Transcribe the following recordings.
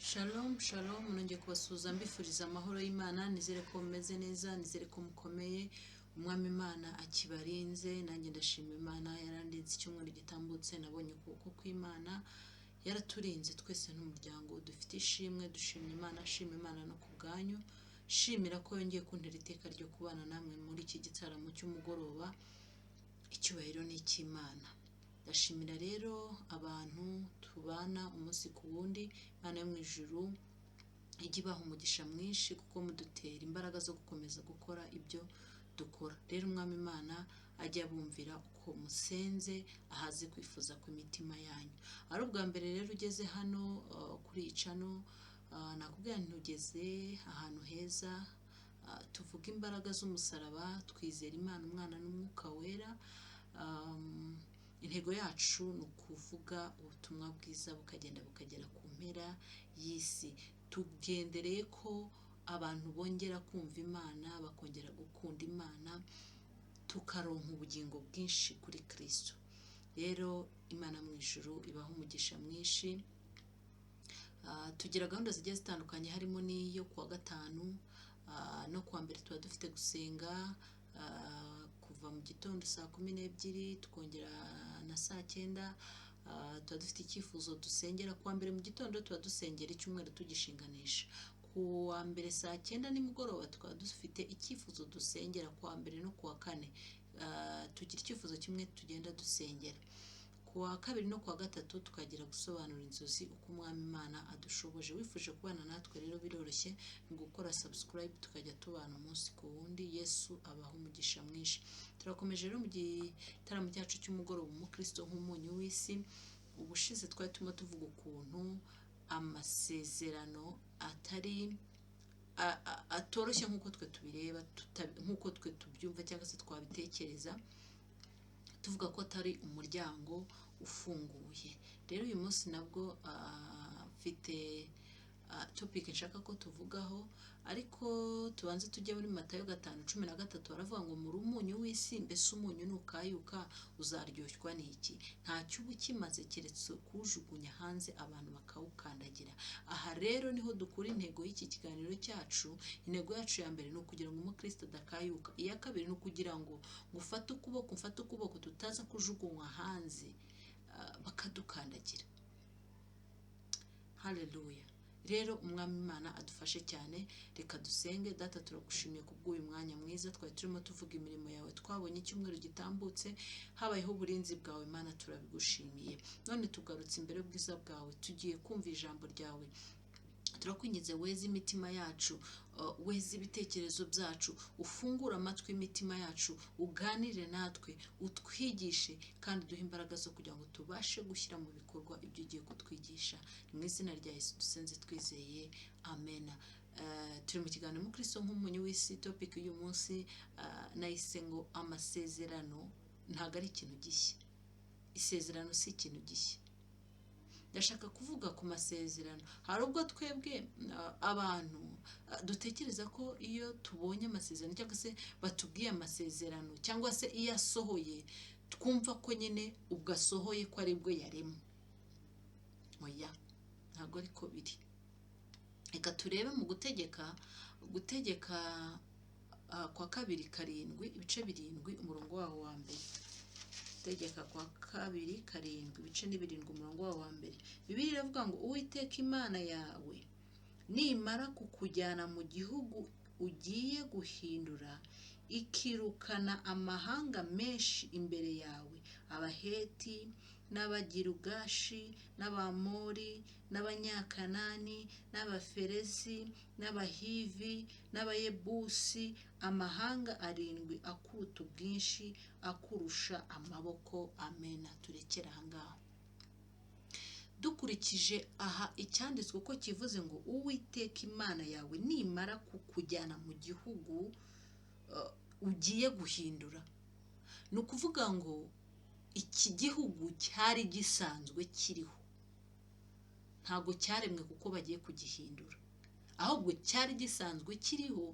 Shalom, shalom, nongeye kubasuhuza mbifuriza amahoro y'Imana, nizere ko mumeze neza, nizere ko mukomeye, umwami Imana akibarinze, nanjye ndashima Imana yarandinze icyumweru gitambutse, nabonye ukuboko kw'Imana, yaraturinze twese n'umuryango, dufite ishimwe, dushimye Imana, shima Imana no ku bwanyu, shimira ko yongeye kuntera iteka ryo kubana namwe muri iki gitaramo cy'umugoroba, icyubahiro ni icy'Imana. Ndashimira rero abantu tubana umunsi ku wundi, Imana yo mu ijuru ijya ibaha umugisha mwinshi kuko mudutera imbaraga zo gukomeza gukora ibyo dukora. Rero umwami Imana ajya abumvira uko musenze, ahaze kwifuza kw'imitima yanyu. Ari ubwa mbere rero ugeze hano kuri iyi cano, nakubwira nti ugeze ahantu heza, tuvuga imbaraga z'umusaraba, twizera Imana, Umwana n'Umwuka Wera. Intego yacu ni ukuvuga ubutumwa bwiza bukagenda bukagera ku mpera y'isi. Tugendereye ko abantu bongera kumva Imana, bakongera gukunda Imana, tukaronka ubugingo bwinshi kuri Kristo. Rero Imana mu ijuru ibaha umugisha mwinshi. Tugira gahunda zigiye zitandukanye, harimo n'iyo kuwa gatanu no kuwa mbere tuba dufite gusenga kuva mu gitondo saa 12 tukongera na saa 9. Tuba dufite icyifuzo dusengera. Kuwa mbere mu gitondo tuba dusengera icyumweru tugishinganisha. Kuwa mbere saa 9 nimugoroba tukaba dufite icyifuzo dusengera. Kuwa mbere no kuwa kane tugira icyifuzo kimwe tugenda dusengera. Kuwa kabiri no kuwa gatatu tukagira gusobanura inzozi uko umwami Imana adushoboje. Wifuje kubana natwe rero biroroshye, ni gukora subscribe tukajya tubana umunsi ku wundi. Yesu abaha umugisha mwinshi. Turakomeje rero mu gitaramo cyacu cy'umugoroba, umukristo nk'umunyu w'isi. Ubushize twari turimo tuvuga ukuntu amasezerano atoroshye nk'uko twe tubireba, nk'uko twe tubyumva cyangwa se twabitekereza, tuvuga ko atari umuryango ufunguye. Rero uyu munsi nabwo mfite topic nshaka ko tuvugaho, ariko tubanze tujye muri Matayo 5:13. Baravuga ngo muri umunyu w'isi, mbese umunyu nukayuka uzaryoshwa n'iki? Ntacyo uba ukimaze keretse kuwujugunya hanze abantu bakawukandagira. Aha rero niho dukura intego y'iki kiganiro cyacu. Intego yacu ya mbere ni ukugira ngo umukristo adakayuka. Iya kabiri ni ukugira ngo mfate ukuboko tutaza kujugunywa hanze bakadukandagira. Haleluya. Rero umwami Imana adufashe cyane. Reka dusenge. Data, turagushimiye kubw'uyu mwanya mwiza twari turimo tuvuga imirimo yawe, twabonye icyumweru gitambutse habayeho uburinzi bwawe. Imana turabigushimiye. None tugarutse imbere y'ubwiza bwawe, tugiye kumva ijambo ryawe. Turakwinginze weze imitima yacu, weze ibitekerezo byacu, ufungure amatwi imitima yacu, uganire natwe, utwigishe kandi duhe imbaraga zo kugira ngo tubashe gushyira mu bikorwa ibyo ugiye kutwigisha. Ni mu izina rya Yesu dusenze twizeye, amen. Turi mu kiganiro umukristo nk'umunyu w'isi. Topic y'uyu munsi nayise ngo amasezerano ntabwo ari ikintu gishya. Isezerano si ikintu gishya. Ndashaka kuvuga ku masezerano. Hari ubwo twebwe abantu dutekereza ko iyo tubonye amasezerano cyangwa se batubwiye amasezerano cyangwa se iyo asohoye, twumva ko nyine ubwo asohoye ko ari bwo yaremwe. Oya, ntabwo ariko biri. Reka turebe mu gutegeka kwa 2:7, ibice 7, umurongo waho wa mbere. Tegeka kwa 2:7, ibice 7, umurongo wa mbere. Bibiliya iravuga ngo Uwiteka Imana yawe nimara kukujyana mu gihugu ugiye guhindura, ikirukana amahanga menshi imbere yawe, Abaheti n'Abagirugashi n'Abamori n'Abanyakanani n'Abaferesi n'Abahivi n'Abayebusi, amahanga 7 akuruta ubwinshi, akurusha amaboko. Amena. Turekera aha ngaho. Dukurikije aha icyanditswe ko kivuze ngo Uwiteka Imana yawe nimara kukujyana mu gihugu ugiye guhindura, ni ukuvuga ngo iki gihugu cyari gisanzwe kiriho, ntabwo cyaremwe kuko bagiye kugihindura, ahubwo cyari gisanzwe kiriho,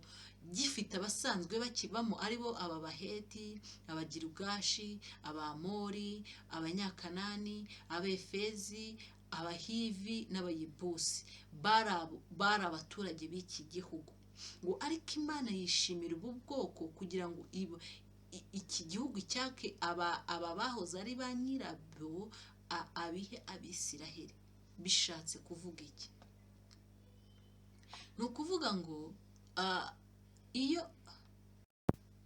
gifite abasanzwe bakibamo, aribo aba Baheti, Abagirugashi, Abamori, Abanyakanani, Abefezi, abahivi n'abayebusi bari abaturage b'iki gihugu, ngo ariko Imana yishimira ubu bwoko kugira ngo iki gihugu cyake aba bahoze ari ba nyirabyo abihe Abisiraheli. Bishatse kuvuga iki? Ni ukuvuga ngo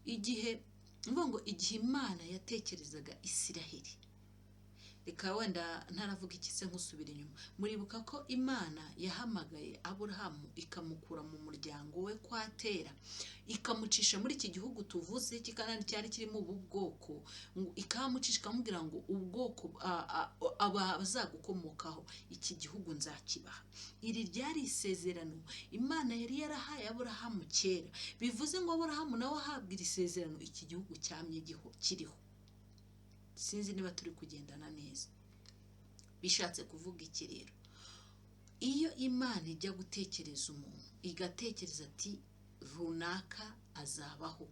igihe Imana yatekerezaga Isiraheli, reka wenda ntaravuga iki se nkusubira inyuma, muribuka ko Imana yahamagaye Aburahamu ikamukura mu muryango we kwa Tera, ikamucisha muri iki gihugu tuvuze kikanani cyari kirimo ubu bwoko, ikamucisha ikamubwira ngo ubwoko abazagukomokaho iki gihugu nzakibaha. Iri ryari isezerano Imana yari yarahaye Aburahamu kera, bivuze ngo Aburahamu nawe ahabwa iri sezerano iki gihugu cyamye kiriho. Sinzi niba turi kugendana neza. Bishatse kuvuga iki rero? Iyo Imana ijya gutekereza umuntu, igatekereza ati runaka azabaho,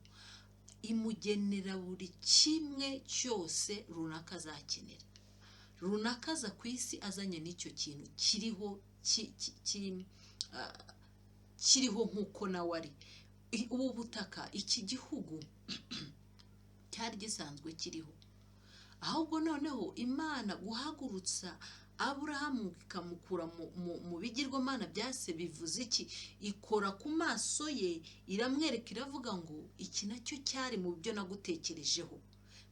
imugenera buri kimwe cyose runaka azakenera. Runaka aza ku isi azanye n'icyo kintu kiriho nk'uko nawe ari. Ubu butaka, iki gihugu cyari gisanzwe kiriho, ahubwo noneho Imana guhagurutsa Aburahamu ikamukura mu bigirwamana byase bivuze iki? Ikora ku maso ye, iramwereka, iravuga ngo iki nacyo cyari mu byo nagutekerejeho,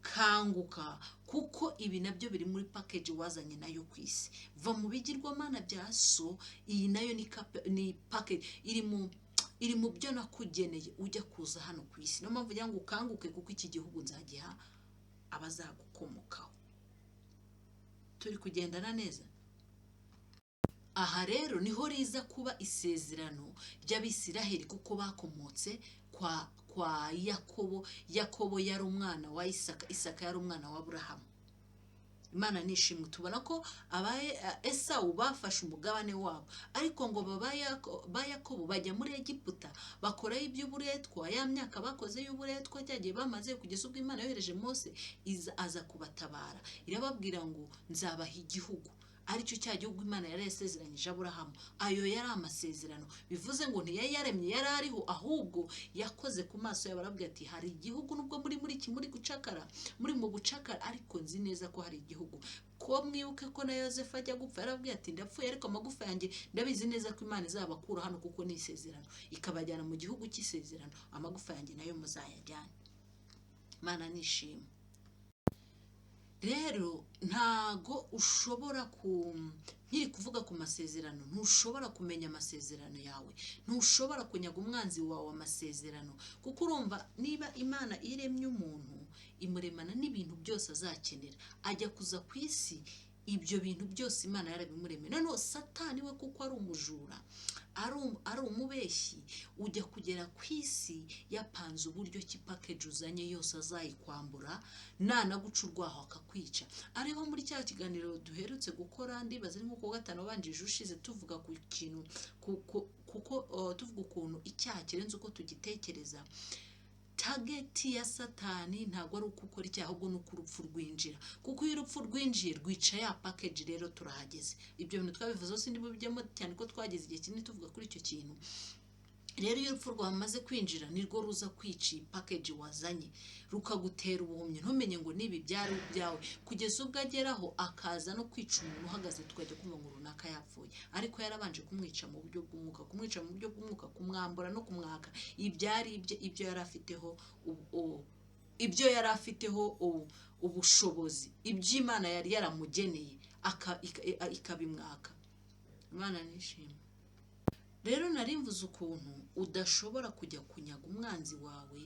kanguka kuko ibi nabyo biri muri package wazanye nayo ku isi. Va mu bigirwamana bya so, iyi nayo ni package iri mu byo nakugeneye ujya kuza hano ku isi. Niyo mpamvu ngira ngo ukanguke kuko iki gihugu nzagiha abazagukomokaho. Turi kugendana neza? Aha rero niho riza kuba isezerano ry'Abisiraheli, kuko bakomotse kwa Yakobo yari umwana wa Isaka yari umwana wa Aburahamu. Imana nishimwe. Tubona ko Esawu bafashe umugabane wabo, ariko ngo ba Yakobo bajya muri Egiputa bakoraho iby'uburetwa. Ya myaka bakoze y'uburetwa cyagiye bamaze kugeza ubwo Imana yohereje Mose aza kubatabara, irababwira ngo nzabaha igihugu, aricyo cya gihugu Imana yari yasezeranyije Aburahamu. Ayo yari amasezerano, bivuze ngo ntiyari yaremye, yari ariho, ahubwo yakoze ku maso yawe, arabwira ati hari igihugu nubwo muri mu bucakara, ariko nzi neza ko hari igihugu. Ko mwibuke ko na Yosefu ajya gupfa yarabwira ati ndapfuye, ariko amagufa yanjye ndabizi neza ko Imana izabakura hano kuko ni isezerano, ikabajyana mu gihugu cy'isezerano, amagufa yanjye nayo muzayajyana. Imana nishimwe. Rero ntago ushobora nkiri kuvuga ku masezerano, ntushobora kumenya amasezerano yawe, ntushobora kunyaga umwanzi wawe amasezerano, kuko urumva niba Imana iremye umuntu, imuremana n'ibintu byose azakenera, ajya kuza ku isi, ibyo bintu byose Imana yarabimuremye. Noneho Satani we kuko ari umujura, ari umubeshyi, ujya kugera ku isi yapanze uburyo ki package uzanye yose azayikwambura, nanaguca urwaho akakwica. Ariho muri cya kiganiro duherutse gukora, ndibaza ari nko ku gatanu banjije ushize, tuvuga ku kintu kuko tuvuga ukuntu icyaha kirenze uko tugitekereza. Target ya Satani ntabwo ari uko ukora icyaha, ahubwo ni uko urupfu rwinjira, kuko iyo urupfu rwinjiye rwica ya package. Rero turahageze, ibyo bintu twabivuze sindi bubijyemo cyane ko twageze igihe kinini tuvuga kuri icyo kintu. Rero iyo urupfu rwamaze kwinjira nirwo ruza kwica package wazanye, rukagutera ubuhumyi, ntumenye ngo nibi byari byawe, kugeza ubwo ageraho akaza no kwica umuntu uhagaze, tukajya kumva ngo runaka yapfuye, ariko yarabanje kumwica mu buryo bw'umwuka, kumwambura no kumwaka ibyo yari afiteho ubushobozi, iby'Imana yari yaramugeneye ikabimwaka. Imana nishimwe. Rero narimvuze ukuntu udashobora kujya kunyaga umwanzi wawe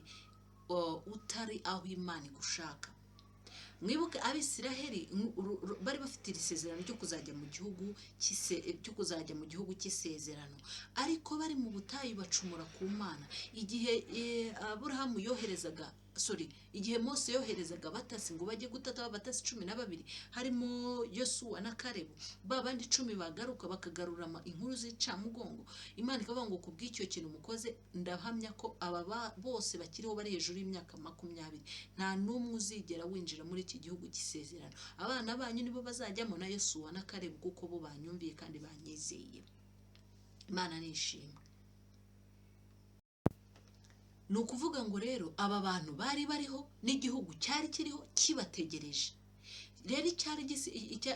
utari aho Imana igushaka. Mwibuke Abisiraheli bari bafite isezerano ryo kuzajya mu gihugu cy'isezerano, ariko bari mu butayu bacumura ku Mana. Igihe Aburahamu yoherezaga igihe Mose yoherezaga abatasi ngo bajye gutata abatasi 12 harimo Yosuwa na Kalebu, babandi 10 bagaruka bakagarura inkuru z'icamugongo, Imana ikavuga ngo kubw'icyo kintu mukoze ndahamya ko aba bose bakiriho bari hejuru y'imyaka 20 nta n'umwe uzigera winjira muri iki gihugu gisezerano, abana banyu nibo bazajyamo na Yosuwa na Kalebu kuko bo banyumviye kandi banyizeye. Imana nishimwe. Ni ukuvuga ngo rero aba bantu bari bariho n'igihugu cyari kiriho kibategereje. Rero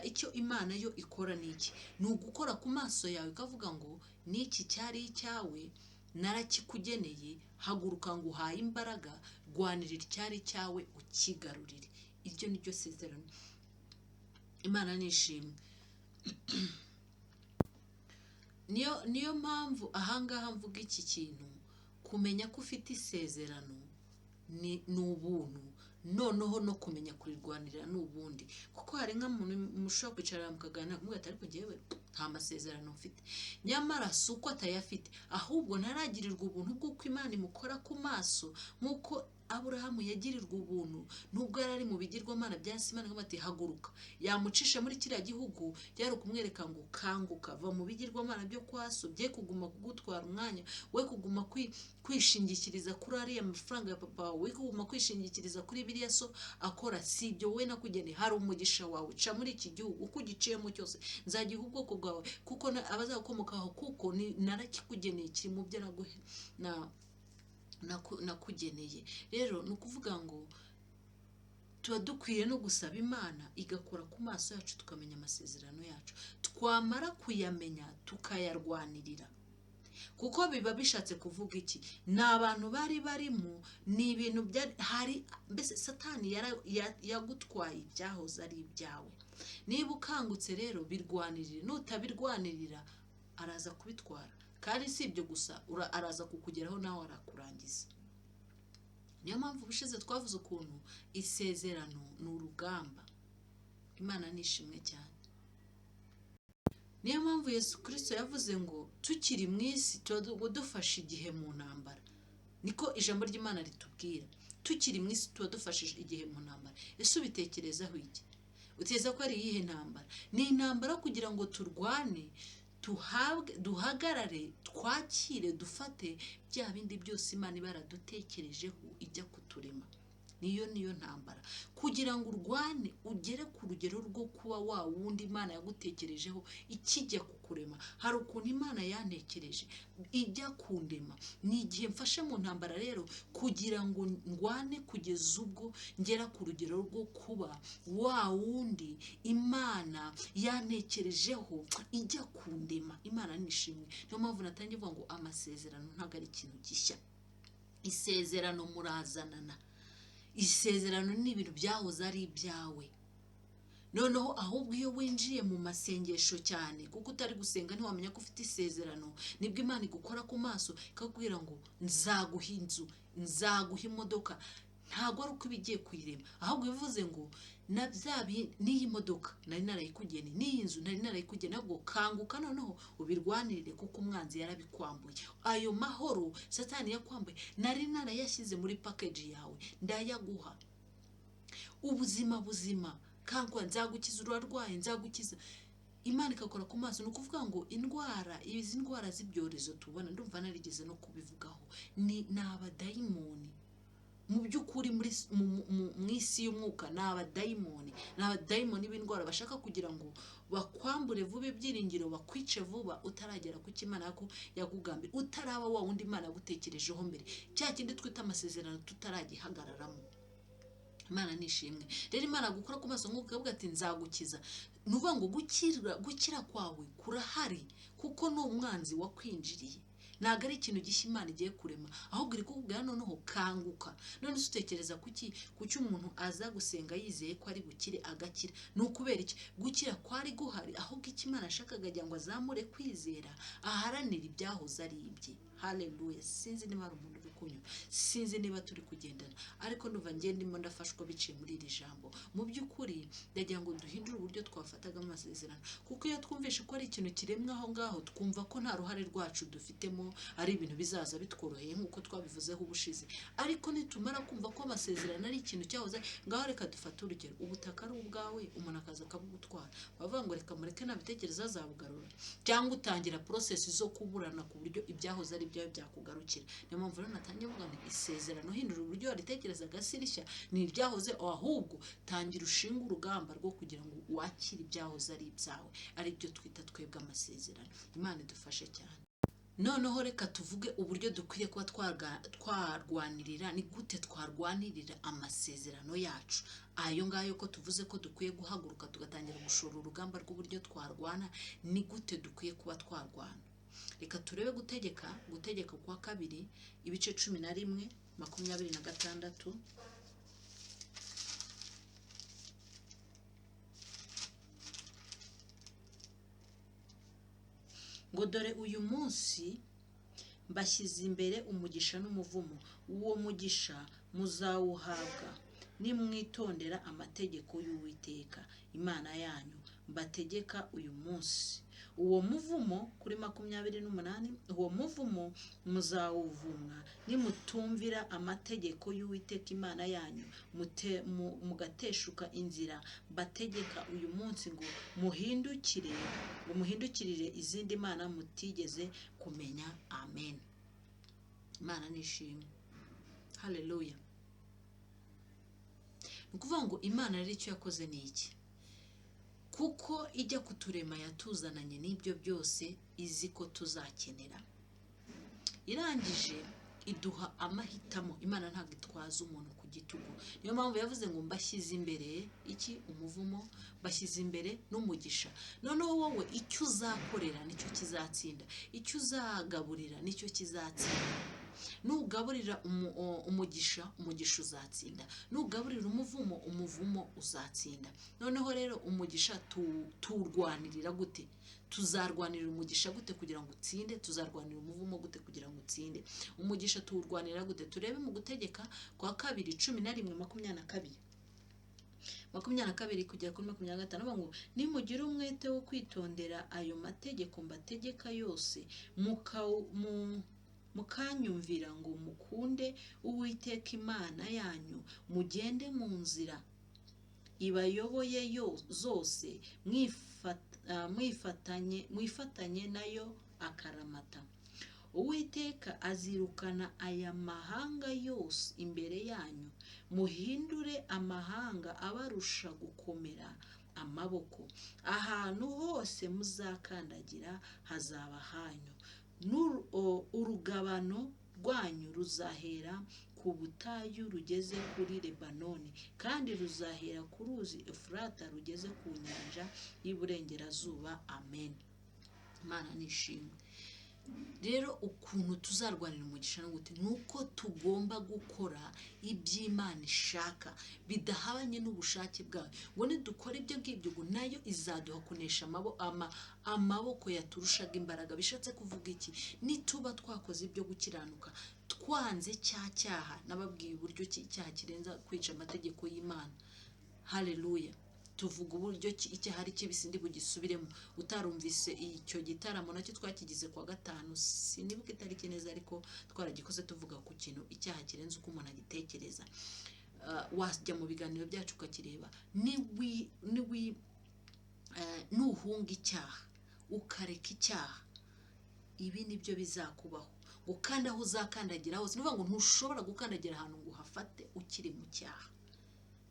icyo Imana yo ikora niki? Ni ugukora ku maso yawe ikavuga ngo niki cyari icyawe narakikugeneye, haguruka ngo uhaye imbaraga, rwanirira icyari cyawe ukigarurire. Iryo ni ryo sezerano. Imana nishimwe. niyo mpamvu ahangaha mvuga iki kintu, kumenya ko ufite isezerano ni ubuntu, noneho no kumenya kurirwanirira n'ubundi, kuko hari nk'umuntu mushobora kwicara mukaganira kumubwira ariko njyewe nta masezerano mfite, nyamara si uko atayafite, ahubwo ntaragirirwa ubuntu bw'uko Imana imukora ku maso nk'uko Aburahamu yagirirwa ubuntu nubwo yari ari mu bigirwamana bya Imana ngo ati haguruka, yamucisha muri kiriya gihugu byari kumwereka ngo kanguka, va mu bigirwamana byo kwaso, bye kuguma kugutwara umwanya, we kuguma kwishingikiriza kuri ariya mafaranga ya papa wawe, we kuguma kwishingikiriza kuri biriya so akora, si ibyo we nakugeneye, hari umugisha wawe, ca muri iki gihugu uko ugiciyemo cyose nzagiha ubwoko bwawe kuko abazagukomokaho, kuko narakikugeneye, kiri mu byo nakugeneye. Rero ni ukuvuga ngo tuba dukwiye no gusaba Imana igakora ku maso yacu tukamenya amasezerano yacu, twamara kuyamenya tukayarwanirira, kuko biba bishatse kuvuga iki? Ni abantu bari barimo, ni ibintu hari, mbese Satani yagutwaye ibyahoze ari ibyawe. Niba ukangutse rero birwanirire, nutabirwanirira araza kubitwara, kandi si ibyo gusa, araza kukugeraho nawe arakurangiza. Niyo mpamvu ubushize twavuze ukuntu isezerano ni urugamba. Imana nishimwe cyane. Niyo mpamvu Yesu Kristo yavuze ngo tukiri mu isi tuba dufashe igihe mu ntambara, niko ijambo ry'Imana ritubwira. Tukiri mu isi tuba dufashe igihe mu ntambara. Ese ubitekerezaho iki? Uteza ko ari iyihe ntambara? Ni intambara kugira ngo turwane, duhagarare, twakire, dufate bya bindi byose Imana ibaradutekerejeho ijya kuturema. Niyo ntambara, kugira ngo urwane ugere ku rugero rwo kuba wa wundi Imana yagutekerejeho ikijya kukurema. Hari ukuntu Imana yantekereje ijya kundema, ni igihe mfashe mu ntambara rero kugira ngo ndwane kugeza ubwo ngera ku rugero rwo kuba wa wundi Imana yantekerejeho ijya kundema. Imana nishimwe. Niyo mpamvu natangiye kuvuga ngo amasezerano ntabwo ari ikintu gishya. Isezerano murazanana, isezerano ni ibintu byahoze ari ibyawe. Noneho ahubwo iyo winjiye mu masengesho cyane, kuko utari gusenga ntiwamenya ko ufite isezerano, nibwo Imana igukora ku maso ikakubwira ngo nzaguha inzu, nzaguha imodoka. Ntabwo ari uko ibigiye kuyirema, ahubwo bivuze ngo n'iyi modoka nari narayikugeneye, n'iyi nzu nari narayikugeneye, nabwo kanguka noneho ubirwanirire, kuko umwanzi yarabikwambuye. Ayo mahoro Satani yakwambuye nari narayashyize muri package yawe, ndayaguha. Ubuzima buzima, kanguka, nzagukiza urarwaye, nzagukiza. Imana ikakora ku maso. Ni ukuvuga ngo izi ndwara z'ibyorezo tubona, ndumva narigeze no kubivugaho, ni abadayimoni. Mu by'ukuri mu isi y'umwuka ni abadayimoni b'indwara bashaka kugira ngo bakwambure vuba ibyiringiro, bakwice vuba utaragera ku Imana yakugambira, utaraba wa wundi Imana yagutekerejeho mbere, cya kindi twita amasezerano tutaragihagararamo. Imana nishimwe. Rero Imana gukora ku maso nk'uko avuga ati nzagukiza. Nuvuga ngo gukira kwawe kurahari, kuko ni umwanzi wakwinjiriye. Ntabwo ari ikintu gishya Imana igiye kurema, ahubwo iri kukubwira noneho kanguka. None se utekereza kuki umuntu aza gusenga yizeye ko ari bukire agakira? Ni ukubera iki? Gukira kwari guhari, ahubwo icyo Imana ashakaga kugira ngo azamure kwizera, aharanira ibyahoze ari ibye. Haleluya. Sinzi niba hari umuntu uri kunyura, sinzi niba turi kugendana, ariko nuva ndimo ndafashwa biciye muri iri jambo. Mu by'ukuri ndagira ngo duhindure uburyo twafatagamo amasezerano, kuko iyo twumvishe ko ari ikintu kiremwa aho ngaho, twumva ko nta ruhare rwacu dufitemo, tubirimo ari ibintu bizaza bitworoheye nk'uko twabivuzeho ubushize. Ariko nitumara kumva ko amasezerano ari ikintu cyahoze, ngaho reka dufate urugero, ubutaka ari ubwawe umuntu akaza akabugutwara, bavuga ngo reka mureke nabitekereza azabugarura, cyangwa utangira process zo kuburana ku buryo ibyahoze ari byawe byakugarukira. Niyo mpamvu rero natangiye kuvuga ngo isezerano hindura uburyo waritekerezaga si rishya, ni iryahoze, ahubwo tangira ushinga urugamba rwo kugira ngo wakire ibyahoze ari ibyawe, ari byo twita twebwe amasezerano. Imana idufashe cyane. Noneho reka tuvuge uburyo dukwiye kuba twarwanirira, ni gute twarwanirira amasezerano yacu. Ayo ngayo ko tuvuze ko dukwiye guhaguruka tugatangira gushora urugamba rw'uburyo twarwana, ni gute dukwiye kuba twarwana. Reka turebe gutegeka kwa kabiri ibice 11:26. Ngo dore uyu munsi mbashyize imbere umugisha n'umuvumo, uwo mugisha muzawuhabwa nimwitondera amategeko y'Uwiteka Imana yanyu mbategeka uyu munsi. Uwo muvumo kuri 28, uwo muvumo muzawuvumwa nimutumvira amategeko y'Uwiteka Imana yanyu mugateshuka inzira bategeka uyu munsi ngo muhindukirire izindi mana mutigeze kumenya. Amen. Imana nishimwe. Haleluya. Nukuvuga ngo Imana rero icyo yakoze ni iki? Kuko ijya kuturema yatuzananye n'ibyo byose izi ko tuzakenera, irangije iduha amahitamo. Imana ntabwo itwaza umuntu ku gitugu. Niyo mpamvu yavuze ngo mbashyize imbere iki? Umuvumo, mbashyize imbere n'umugisha. Noneho wowe icyo uzakorera nicyo kizatsinda, icyo uzagaburira nicyo kizatsinda. Nugaburira umugisha uzatsinda, nugaburira umuvumo uzatsinda. Noneho rero umugisha tuwurwanirira gute? Tuzarwanirira umugisha gute kugira ngo utsinde? Tuzarwanirira umuvumo gute kugira ngo utsinde? Umugisha tuwurwanirira gute? Turebe mu gutegeka kwa kabiri 11:22. 22 kugera kuri 25 bavuga ngo nimugire umwete wo kwitondera ayo mategeko mbategeka yose, mukanyumvira ngo mukunde Uwiteka Imana yanyu, mugende mu nzira ibayoboye zose, mwifatanye nayo akaramata. Uwiteka azirukana aya mahanga yose imbere yanyu, muhindure amahanga abarusha gukomera amaboko. Ahantu hose muzakandagira hazaba hanyu. Urugabano rwanyu ruzahera ku butayu rugeze kuri Lebanoni, kandi ruzahera ku ruzi Efurata rugeze ku nyanja y'Iburengerazuba. Amen. Imana nishimwe. Rero ukuntu tuzarwanira umugisha n'ubuti nuko tugomba gukora iby'Imana ishaka bidahabanye n'ubushake bwayo. Ngo nidukora ibyo ngibyo ngo nayo izaduha kunesha amaboko yaturushaga imbaraga. Bishatse kuvuga iki? Nituba twakoze ibyo gukiranuka, twanze cyaha, nababwiye uburyo icyaha kirenza kwica amategeko y'Imana. Haleluya. Tuvuga uburyo icyaha ari kibisi ndi bugisubiremo. Utarumvise icyo gitaramo nacyo twakigize kwa gatanu, sinibuka itariki neza, ariko twaragikoze tuvuga ku kintu icyaha kirenze uko umuntu agitekereza. Wajya mu biganiro byacu ukakireba. Nuhunga icyaha ukareka icyaha, ibi nibyo bizakubaho. Ngo kandi aho uzakandagira hose, nivuga ngo ntushobora gukandagira ahantu ngo uhafate ukiri mu cyaha.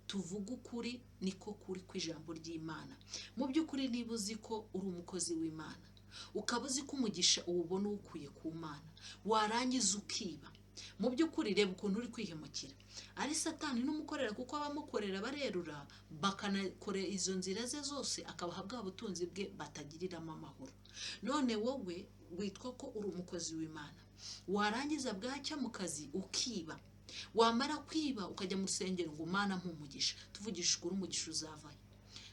Tuvuga ukuri niko kuri kw'ijambo ry'Imana. Mu by'ukuri niba uzi ko uri umukozi w'Imana, ukaba uzi ko umugisha uwubona uwukuye ku Mana, warangiza ukiba, mu by'ukuri reba ukuntu uri kwihemukira. Ari Satani n'umukorera, kuko abamukorera barerura bakanakorera izo nzira ze zose, akabaha bwa butunzi bwe batagiriramo amahoro. None wowe witwa ko uri umukozi w'Imana, warangiza bwacya mu kazi ukiba, wamara kwiba ukajya mu rusengero ngo Mana mpumugisha. Tuvugisha ukuri umugisha uzavayo.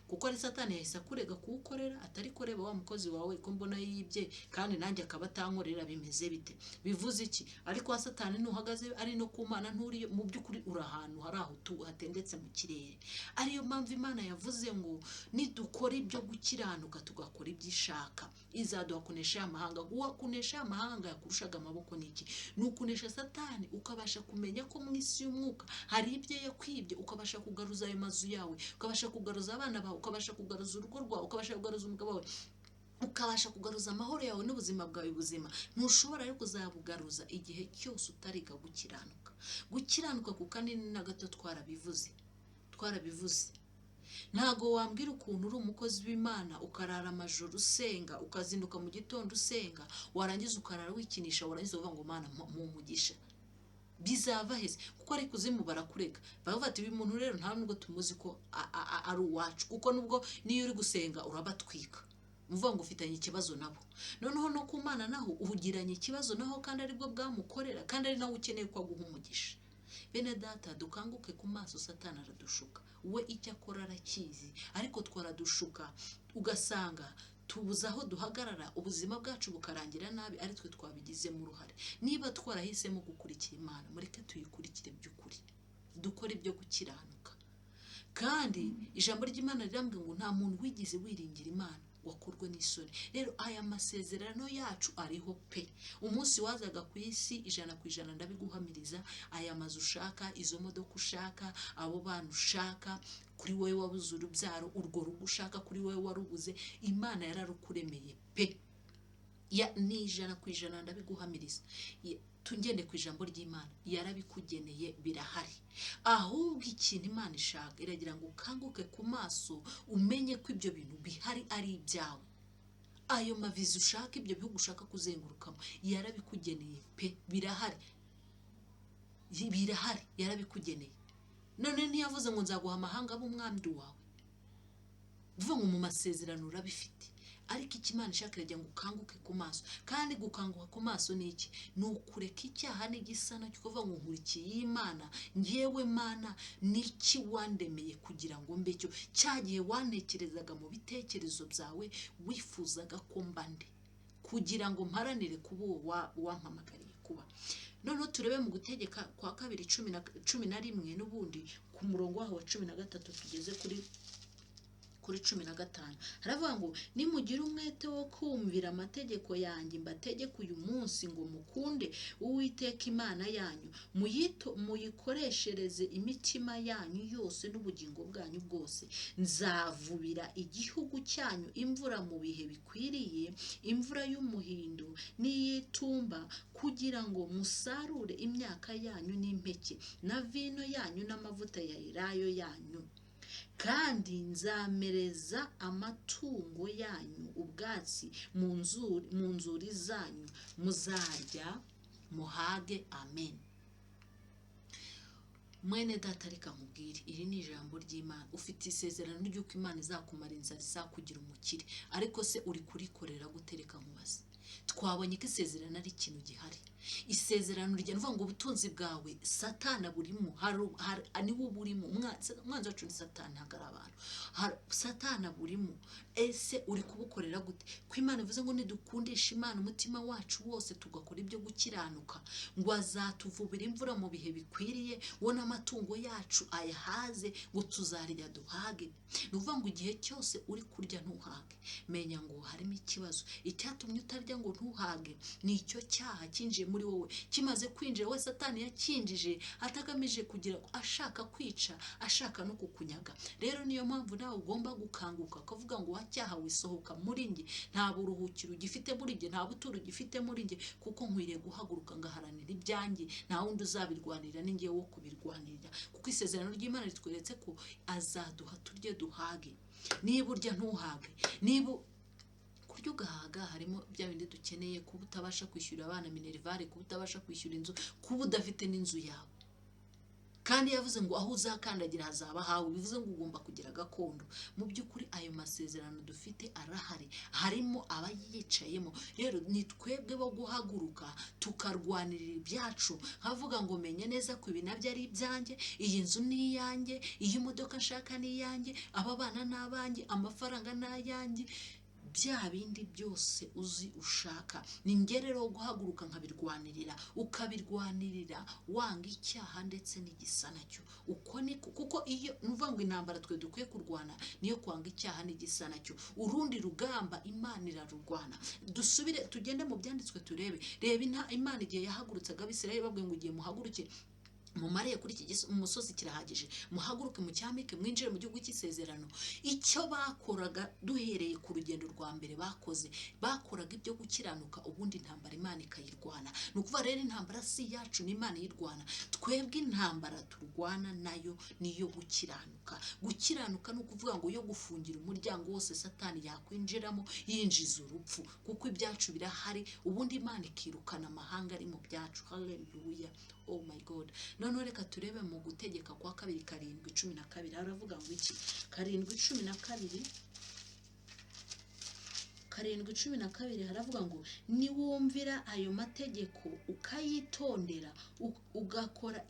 kuko ari satani yahise akurega kuwukorera, atari kureba wa mukozi wawe ko mbona yibye kandi nanjye akaba atankorera, bimeze bite? Bivuze iki? Ariko wa satani nuhagaze ari no ku Mana, nturi mu by'ukuri uri ahantu hari aho hatendetse mu kirere. Ariyo mpamvu Imana yavuze ngo nidukora ibyo gukiranuka tugakora ibyo ishaka, izaduha kunesha amahanga. Kunesha amahanga yakurushaga amaboko niki? Ni ukunesha satani, ukabasha kumenya ko mu isi y'umwuka hari ibyo yakwibye, ukabasha kugaruza ayo mazu yawe, ukabasha kugaruza abana bawe, ukabasha kugaruza urugo rwawe, ukabasha kugaruza umugabo wawe, ukabasha kugaruza amahoro yawe n'ubuzima bwawe buzima. Ntushobora rero kuzabugaruza igihe cyose utariga gukiranuka. Gukiranuka ku kanini na gato twarabivuze. Ntago wambwira ukuntu uri umukozi w'Imana ukarara amajoro usenga, ukazinduka mu gitondo usenga, warangiza ukarara wikinisha, warangiza uvuga ngo Mana mu mugisha. Bizava heze? Kuko ari kuzimu barakurega, bavuga ati uyu muntu rero nta nubwo tumuzi ko ari uwacu, kuko nubwo niyo uri gusenga urabatwika, muvuga ngo ufitanye ikibazo nabo. Noneho no ku Mana naho uhugiranye ikibazo naho, kandi aribwo bwamukorera, kandi ari nawe ukeneye ko aguha umugisha. Bene data, dukanguke ku maso. Satani aradushuka, we icyo akora arakizi, ariko twaradushuka ugasanga tubuze aho duhagarara, ubuzima bwacu bukarangira nabi, ari twe twabigizemo uruhare. Niba twarahisemo gukurikira Imana, mureke tuyikurikire by'ukuri, dukore ibyo gukiranuka. Kandi ijambo ry'Imana rirambwira ngo nta muntu wigize wiringira Imana wakorwe n'isoni. Rero aya masezerano yacu ariho pe. Umunsi wazaga ku isi 100% ndabiguhamiriza, aya mazu ushaka, izo modoka ushaka, abo bana ushaka, kuri wowe wabuze urubyaro, urwo rugo ushaka kuri wowe warubuze, Imana yararukuremeye pe. Ya ni 100% ndabiguhamiriza. Tungende ku ijambo ry'Imana, yarabikugeneye, birahari. Ahubwo ikintu Imana ishaka, iragira ngo ukanguke ku maso, umenye ko ibyo bintu bihari ari ibyawe. Ayo mavizi ushaka, ibyo bihugu ushaka kuzengurukamo, yarabikugeneye pe, birahari, yarabikugeneye. None ntiyavuze ngo nzaguha amahanga b'umwami wawe? Vuga ngo mu masezerano urabifite. Ariko Imana ishaka iragira ngo ukanguke ku maso. Kandi gukanguka ku maso ni iki? Ni ukureka icyaha n'igisa nacyo, kuvuga ngo nkurikiye Imana, ngewe Mana niki wandemeye kugira ngo mbe cyo? Cyagihe wanekerezaga mu bitekerezo byawe wifuzaga ko mbande, kugira ngo mparanire kuba wampamagariye kuba. Noneho turebe mu Gutegeka kwa 2:11 n'ubundi ku murongo waho wa 13 tugeze kuri 15. Haravuga ngo nimugira umwete wo kumvira amategeko yanjye mbategeka uyu munsi, ngo mukunde Uwiteka Imana yanyu, muyikoreshereze imitima yanyu yose n'ubugingo bwanyu bwose. Nzavubira igihugu cyanyu imvura mu bihe bikwiriye, imvura y'umuhindo n'iy'itumba, kugira ngo musarure imyaka yanyu n'impeke na vino yanyu n'amavuta ya elayo yanyu. Kandi nzamereza amatungo yanyu ubwatsi mu nzuri zanyu, muzarya muhage. Amen. Mwene data, reka nkubwire, iri ni ijambo ry'Imana. Ufite isezerano ry'uko Imana izakumara inzara, izakugira umukire, ariko se uri kurikorera gutereka nkubaze? Twabonye ko isezerano ari ikintu gihari. Isezerano ryavuga ngo ubutunzi bwawe Satani burimo, niwo burimo. Umwanzi wacu ni Satani, ntabwo ari abantu. Satani burimo. Ese uri kubukorera gute? Ko Imana ivuze ngo nidukundisha Imana umutima wacu wose, tugakora ibyo gukiranuka, ngo azatuvubira imvura mu bihe bikwiriye, wo n'amatungo yacu ayahaze, ngo tuzarya duhage. Ni ukuvuga ngo igihe cyose uri kurya ntuhage, menya ngo harimo ikibazo. Icyatumye utarya ngo ntuhage ni icyo cyaha cyinjiye muri wowe. Kimaze kwinjira, we Satani yakinjije atagamije kugira ngo ashaka kwica, ashaka no kukunyaga. Rero niyo mpamvu nawe ugomba gukanguka, ukavuga ngo wacyaha wisohoka muri njye, nta buruhukiro ugifite muri njye, nta buturo ugifite muri njye, kuko nkwiriye guhaguruka ngaharanira ibyanjye. Nta wundi uzabirwanirira, ni njye wo kubirwanirira, kuko isezerano ry'Imana ritweretse ko azaduha turye duhage. Niba urya ntuhage, niba kurya ugahaga, harimo bya bindi dukeneye, kuba utabasha kwishyura abana minerivare, kuba utabasha kwishyura inzu, kuba udafite n'inzu yawe. kandi yavuze ngo aho uzakandagira hazaba hawe, bivuze ngo ugomba kugira gakondo. Mu by'ukuri ayo masezerano dufite arahari, harimo abayicayemo. Rero ni twebwe bo guhaguruka tukarwanirira ibyacu, havuga ngo menye neza ko ibi nabyo ari ibyanjye, iyi nzu ni iyanjye, iyi modoka nshaka ni iyanjye, aba bana ni abanjye, amafaranga ni ayanjye, bya bindi byose uzi ushaka. Ni njye rero wo guhaguruka nkabirwanirira, ukabirwanirira wanga icyaha ndetse n'igisa nacyo. Uko niko, kuko iyo nuvuga ngo intambara twe dukwiye kurwana niyo kwanga icyaha n'igisa nacyo. Urundi rugamba Imana irarurwana. Dusubire tugende mu byanditswe turebe. Reba Imana igihe yahagurutsaga Abisirayeli babwiye ngo ugiye muhaguruke mumariye kuri iki umusozi kirahagije, muhaguruke mu cyamike mwinjire mu gihugu cy'isezerano. Icyo bakoraga duhereye ku rugendo rwa mbere bakoraga ibyo gukiranuka, ubundi intambara Imana ikayirwana. Ni ukuvuga rero intambara si yacu, ni Imana yirwana. Twebwe intambara turwana nayo niyo gukiranuka. Gukiranuka ni ukuvuga ngo yo gufungira umuryango wose Satani yakwinjiramo yinjiza urupfu, kuko ibyacu birahari, ubundi Imana ikirukana amahanga ari mu byacu. Haleluya. Oh my God. Noneho reka turebe mu Gutegeka kwa 2:7-12 haravuga ngo iki? 7:12 haravuga ngo niwumvira ayo mategeko ukayitondera ugakora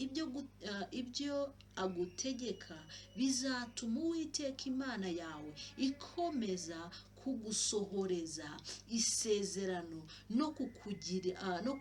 ibyo agutegeka, bizatuma Uwiteka Imana yawe ikomeza kugusohoreza isezerano no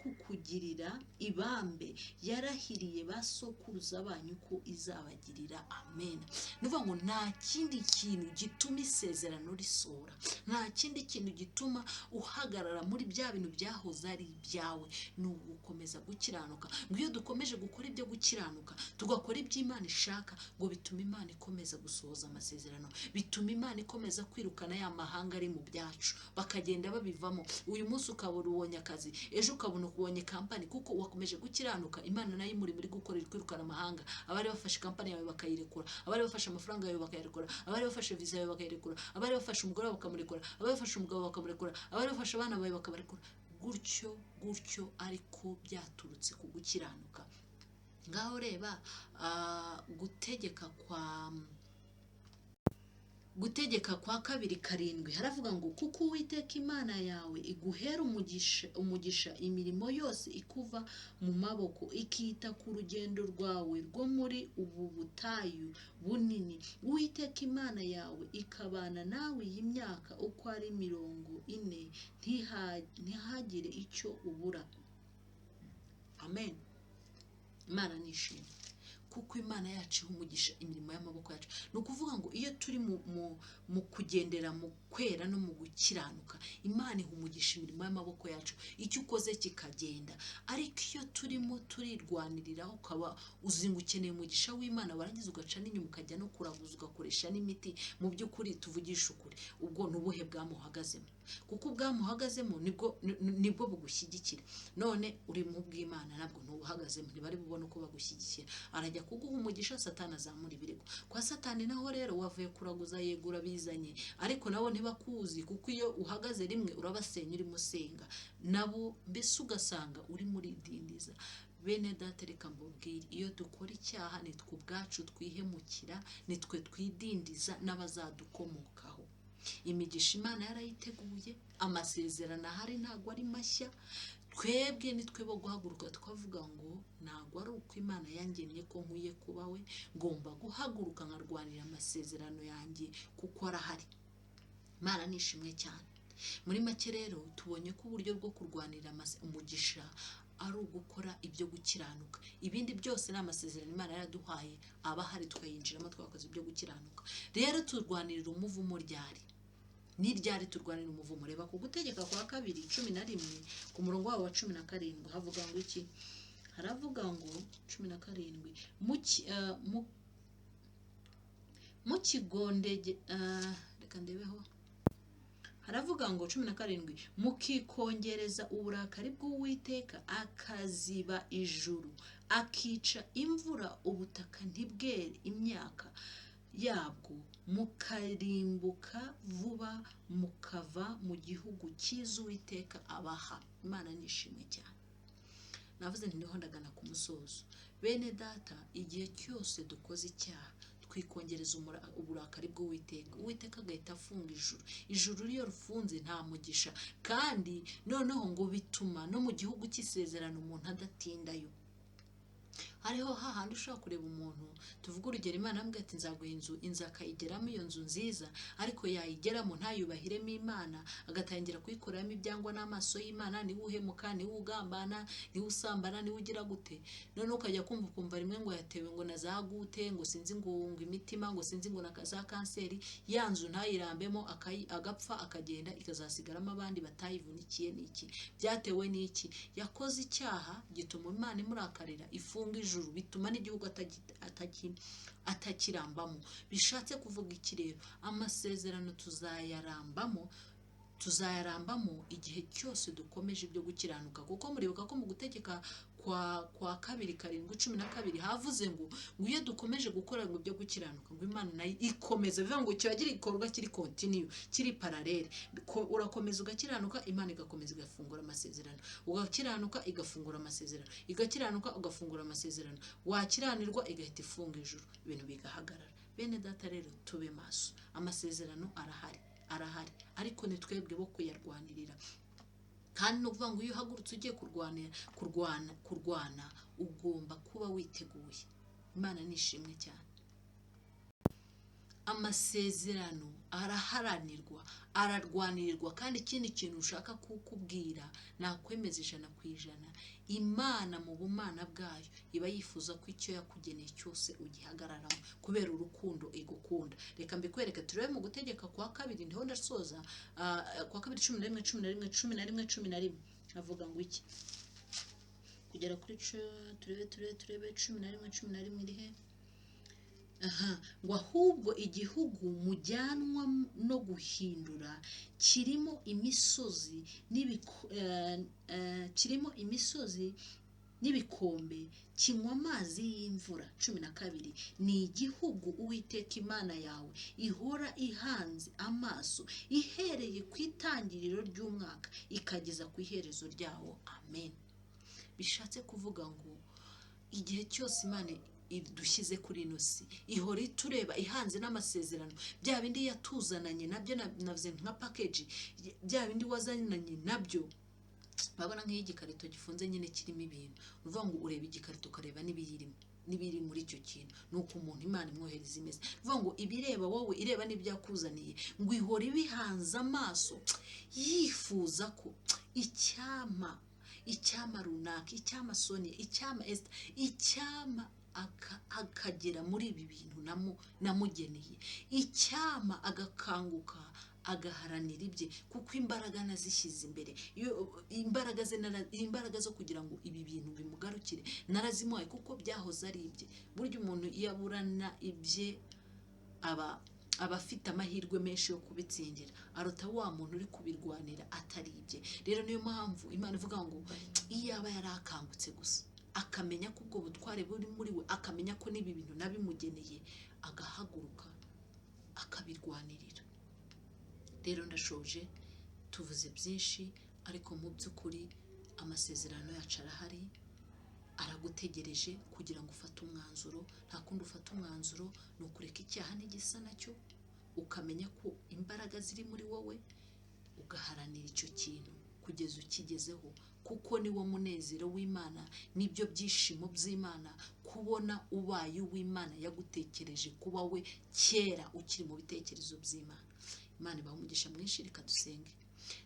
kukugirira ibambe yarahiriye basokuruza banyu ko izabagirira. Amen. Nuvuga ngo nta kindi kintu gituma isezerano risohora, nta kindi kintu gituma uhagarara muri bya bintu byahoze ari ibyawe, ni ugukomeza gukiranuka. Ngo iyo dukomeje gukora ibyo gukiranuka, tugakora ibyo Imana ishaka, ngo bituma Imana ikomeza gusohoza amasezerano, bituma Imana ikomeza kwirukana ya mahanga ari mu byacu, bakagenda babivamo. Uyu munsi ukabona ubonye akazi, ejo ukabona ubonye kampani, kuko wakomeje gukiranuka. Imana nayo muri gukorera kwirukana amahanga. Abari bafashe kampani yawe bakayirekura, abari bafashe amafaranga yawe bakayirekura, abari bafashe visa yawe bakayirekura, abari bafashe umugore bakamurekura, abari bafashe umugabo bakamurekura, abari bafashe abana bawe bakabarekura. Gutyo ariko byaturutse ku gukiranuka. Ngaho reba Gutegeka kwa 2:7 haravuga ngo kuko Uwiteka Imana yawe iguhera umugisha imirimo yose ikuva mu maboko, ikita ku rugendo rwawe rwo muri ubu butayu bunini. Uwiteka Imana yawe ikabana nawe iyi myaka uko ari 40, ntihagire icyo ubura. Amen. Imana nishimye, kuko Imana yacu umugisha imirimo y'amaboko yacu. Ni ukuvuga ngo iyo turi mu kugendera mu kwera no mu gukiranuka, Imana ihumugisha imirimo y'amaboko yacu, icyo ukoze kikagenda. Ariko iyo turimo turirwanirira, ukaba uzinga ukeneye umugisha w'Imana, warangiza ugaca n'inyuma ukajya no kuraguza ugakoresha n'imiti, mu by'ukuri tuvugisha ukuri, ubwo nubuhe bwamuhagazemo? Kuko ubwamuhagazemo nibwo bugushyigikira. None uri mu bw'Imana nabwo ntubuhagazemo, ntibari bubone uko bagushyigikira. Arajya kuguha umugisha, Satani azamura ibirego. Kwa Satani naho rero wavuye kuraguza, yegura bizanye, ariko nabo ntibakuzi, kuko iyo uhagaze rimwe urabasenya urimo usenga nabo, mbese ugasanga uri muri dindiza. Bene data reka mbabwire, iyo dukora icyaha nitwe ubwacu twihemukira, nitwe twidindiza n'abazadukomokaho. Imigisha Imana yarayiteguye, amasezerano ahari ntabwo ari mashya. Twebwe nitwe bo guhaguruka tukavuga ngo ntabwo ari uko Imana yangennye ko nkwiye kuba we, ngomba guhaguruka nkarwanira amasezerano yanjye kuko arahari. Imana nishimwe cyane. Muri make rero tubonye ko uburyo bwo kurwanira umugisha ari ugukora ibyo gukiranuka. Ibindi byose ni amasezerano Imana yaraduhaye, aba hari tukayinjiramo twakoze ibyo gukiranuka. Rero turwanirira umuvumo ryari? Ni ryari turwanira umuvumo? Reba ku Gutegeka kwa 2:11 ku murongo wa 17 havuga ngo iki? Haravuga ngo 17 mukigondege, reka ndebeho. Haravuga ngo 17 mukikongereza uburakari bw'Uwiteka, akaziba ijuru, akica imvura, ubutaka ntibwere imyaka yabwo, mukarimbuka vuba, mukava mu gihugu cyiza Uwiteka abaha. Imana nishimwe cyane. navuze nti niho ndagana ku musozo. Bene data, igihe cyose dukoze icyaha twikongereza uburakari bw'Uwiteka, Uwiteka agahita afunga ijuru iyo rufunze nta mugisha, kandi noneho ngo bituma no mu gihugu cy'isezerano umuntu adatindayo. hariho hahandi ushobora kureba umuntu, tuvuga urugero, Imana yambwiye ati nzaguha inzu akayigeramo, iyo nzu nziza, ariko yayigeramo ntayubahiremo Imana, agatangira kuyikoreramo ibyangwa n'amaso y'Imana, niwe uhemuka, niwe ugambana, niwe usambana, niwe ugira gute. none ukajya ukumva rimwe ngo yatewe ngo na za gute, ngo sinzi ngo imitima, ngo sinzi ngo na za kanseri, ya nzu ntayirambemo, agapfa akagenda, ikazasigaramo abandi batayivunikiye. N'iki byatewe n'iki? Yakoze icyaha gituma Imana imurakarira, ifunga ijuru, bituma n'igihugu atakirambamo. Bishatse kuvuga iki rero? Amasezerano tuzayarambamo igihe cyose dukomeje ibyo gukiranuka, kuko muribuka ko mu gutegeka kwa 2:7 havuze ngo iyo dukomeje gukora ngo ibyo gukiranuka, ngo Imana nayo ikomeza, bivuga ngo kibagira igikorwa kiri continue, kiri parallel. Urakomeza ugakiranuka, Imana igakomeza igafungura amasezerano, ugakiranuka igafungura amasezerano, igakiranuka ugafungura amasezerano, wakiranirwa igahita ifunga ijuru, ibintu bigahagarara. Bene data rero, tube maso, amasezerano arahari, ariko ni twebwe bo kuyarwanirira. Kandi no kuvuga ngo iyo uhagurutse ugiye kurwana ugomba kuba witeguye. Imana nishimwe cyane. Amasezerano araharanirwa, ararwanirirwa, kandi ikindi kintu ushaka kukubwira nakwemeza 100%, Imana mu bumana bwayo iba yifuza ko icyo yakugeneye cyose ugihagararamo, kubera urukundo igukunda. Reka mbikwereke, turebe mu gutegeka kwa 2, ndiho ndasoza, kwa 2:11 avuga ngo iki? Kugera kuri turebe 11 iri he? Ngo ahubwo igihugu mujyanwa no guhindura kirimo imisozi n'ibikombe, kinywa amazi y'imvura. 12 ni igihugu Uwiteka Imana yawe ihora ihanze amaso, ihereye ku itangiriro ry'umwaka ikageza ku iherezo ryawo. Amen. Bishatse kuvuga ngo igihe cyose Imana dushyize kuri ino si ihora itureba, ihanze n'amasezerano, bya bindi yatuzananye nabyo, navuze nka package, bya bindi wazananye nabyo. Babona nk'igikarito gifunze nyine kirimo ibintu, uvuga ngo ureba igikarito ukareba n'ibiri muri icyo kintu, nuko umuntu Imana imwohereza imeze. Uvuga ngo ibireba wowe, ireba n'ibyakuzaniye, ngo ihora ibihanze amaso, yifuza ko icyama runaka, icyama Sonia, icyama Esther, icyama akagera muri ibi bintu namugeneye, icyama agakanguka agaharanira ibye, kuko imbaraga nazishyize imbere. Imbaraga zo kugira ngo ibi bintu bimugarukire narazimuhaye, kuko byahoze ari ibye. Burya umuntu iyo aburana ibye aba afite amahirwe menshi yo kubitsindira, aruta wa muntu uri kubirwanira atari ibye. Rero niyo mpamvu Imana ivuga ngo iyo aba yarakangutse gusa, akamenya ko ubwo butware buri muri we, akamenya ko n'ibi bintu nabimugeneye, agahaguruka akabirwanirira. Rero ndashoje, tuvuze byinshi, ariko mu by'ukuri amasezerano yacu arahari, aragutegereje kugira ngo ufate umwanzuro. Nta kundi ufata umwanzuro, ni ukureka icyaha n'igisa nacyo, ukamenya ko imbaraga ziri muri wowe, ugaharanira icyo kintu kugeza ukigezeho, kuko niwo munezero w'Imana, nibyo byishimo by'Imana, kubona ubaye uw'Imana yagutekereje kuba we kera ukiri mu bitekerezo by'Imana. Imana ibahe umugisha mwinshi. Reka dusenge.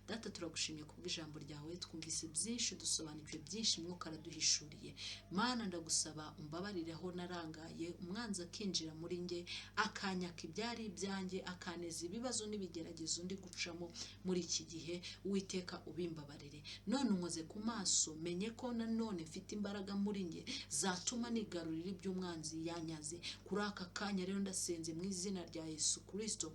Data, turagushimye kubw'ijambo ryawe, twumvise byinshi, dusobanukiwe byinshi, Mwuka araduhishuriye. Mana, ndagusaba umbabarire aho narangaye, umwanzi akinjira muri nge, akanyaka ibyari ibyanjye, akaneza ibibazo n'ibigeragezo ndi gucamo muri iki gihe. Uwiteka ubimbabarire. None unkoze ku maso, menye ko nanone mfite imbaraga muri nge zatuma nigarurira iby'umwanzi yanyaze. Kuri aka kanya rero ndasenze mu izina rya Yesu Kristo,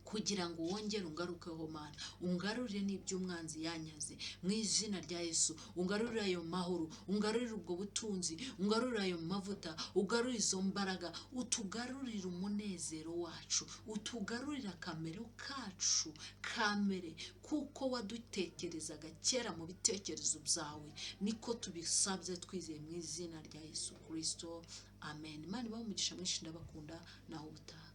kugira ngo wongere ungarukeho Mana, ungarurire n'iby'umwanzi yanyaze mu izina rya Yesu. Ungarurire ayo mahoro, ungarurire ubwo butunzi, ungarurire ayo mavuta, ugarurire izo mbaraga, utugarurire umunezero wacu, utugarurire akamero kacu kamere, kuko wadutekerezaga kera mu bitekerezo byawe. Niko tubisabye twizeye mu izina rya Yesu Kristo, amen. Imana ibahe umugisha mwinshi, ndabakunda, naho ubutaha.